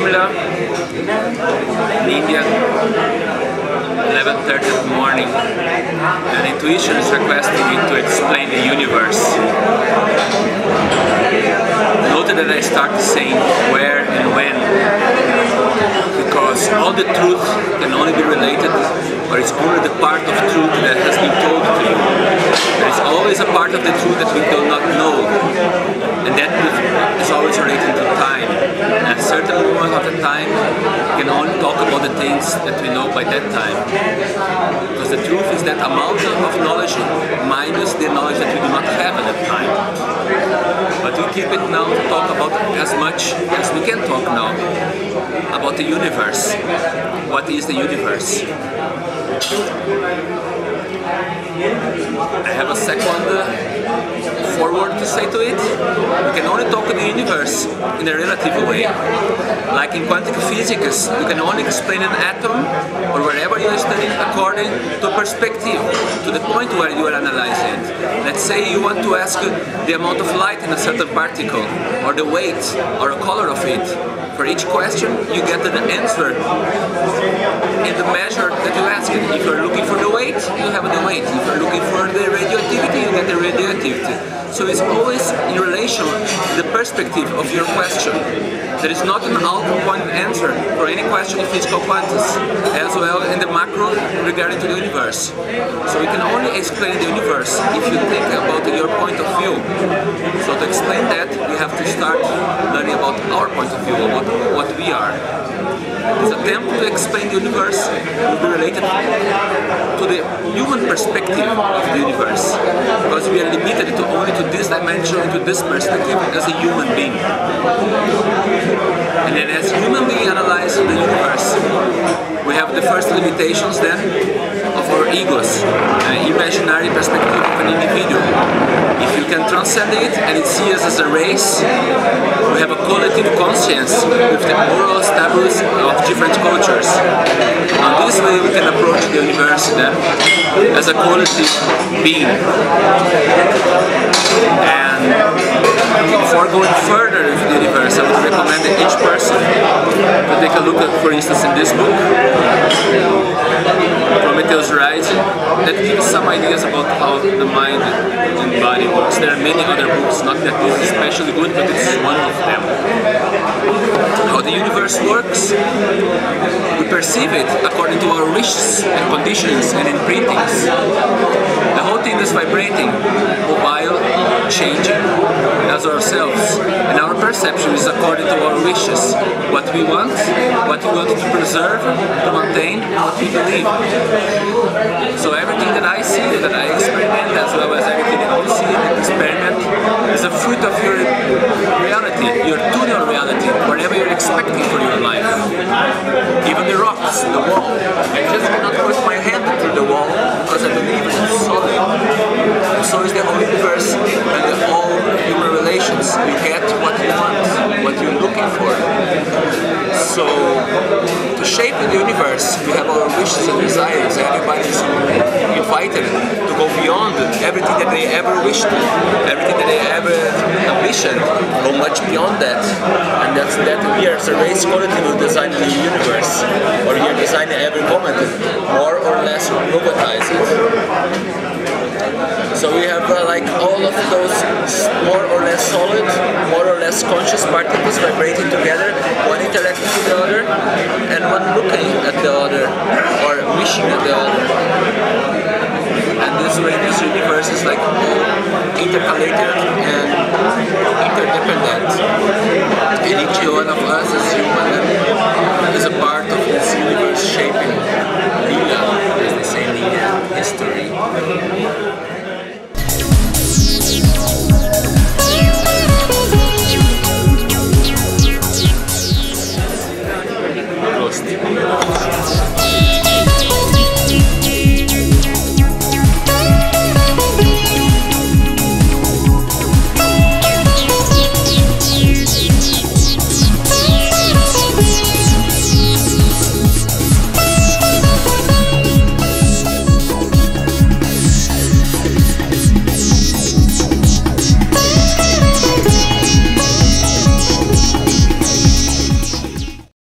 Shimla, in India, 11:30 in the morning, and intuition is requesting me to explain the universe. Note that I start saying where and when, because all the truth can only be related, or it's only the part of truth that has been told to you. There is always a part of the truth that we do not know, and that is always related to time. At a certain moment of the time, we can only talk about the things that we know by that time. Because the truth is that amount of knowledge minus the knowledge that we do not have at that time. But we keep it now to talk about as much as we can talk now about the universe. What is the universe? I have a second forward to say to it. We can only talk to the universe in a relative way. Like in quantum physics, you can only explain an atom or wherever you are studying according to a perspective, to the point where you are analyzing it. Let's say you want to ask the amount of light in a certain particle, or the weight, or the color of it. For each question, you get the answer in the measure that you ask it. If you're looking for the weight, you have the weight. If you're looking for the radioactivity, you get the radioactivity. So it's always in relation to the perspective of your question. There is not an out-point answer for any question in physical quantities, as well in the macro regarding to the universe. So we can only explain the universe if you think about your point of view. So to explain that, we have to start learning about our point of view, about what we are. This attempt to explain the universe will be related to the human perspective of the universe, because we are limited to only to this dimension, to this perspective as a human being. And then as a human being analyzing the universe, we have the first limitations then of our egos, an imaginary perspective of an individual. If you can transcend it and it sees us as a race, we have a collective conscience with the moral taboos of different cultures. On this way we can approach the universe then as a collective being. And before going further into the universe, I would recommend that each person to take a look at, for instance, in this book, Prometheus Rising, that gives some ideas about how the mind and body works. There are many other books, not that this is especially good, but this is one of them. How the universe works, we perceive it according to our wishes and conditions and imprintings. The whole thing is vibrating, mobile, changing as ourselves, and our perception is according to our wishes, what we want to preserve, to maintain, what we believe. So everything that I see, that I experiment, as well as everything that you see and experiment, is a fruit of your reality, your tunnel reality, whatever you're expecting for your life. Even the rocks, the wall. I just cannot put my hand through the wall because I believe it's solid. And so is the whole universe and all human relations. You get what you want, what you're looking for. So, to shape the universe, we have our wishes and desires. Everybody is invited to go beyond everything that they ever wished, everything that they ever ambitioned, go much beyond that. And that's that we as a race collective will design a new universe, or we are designing every moment, more or less robotized. So we have like all of those more or less solid, more or less conscious particles vibrating together, one interacting with the other, and one looking at the other, or wishing at the other. And this way this universe is like intercalated and interdependent. And each one of us as human is a part of this universe shaping Lila, as they say, Lila history. Prost.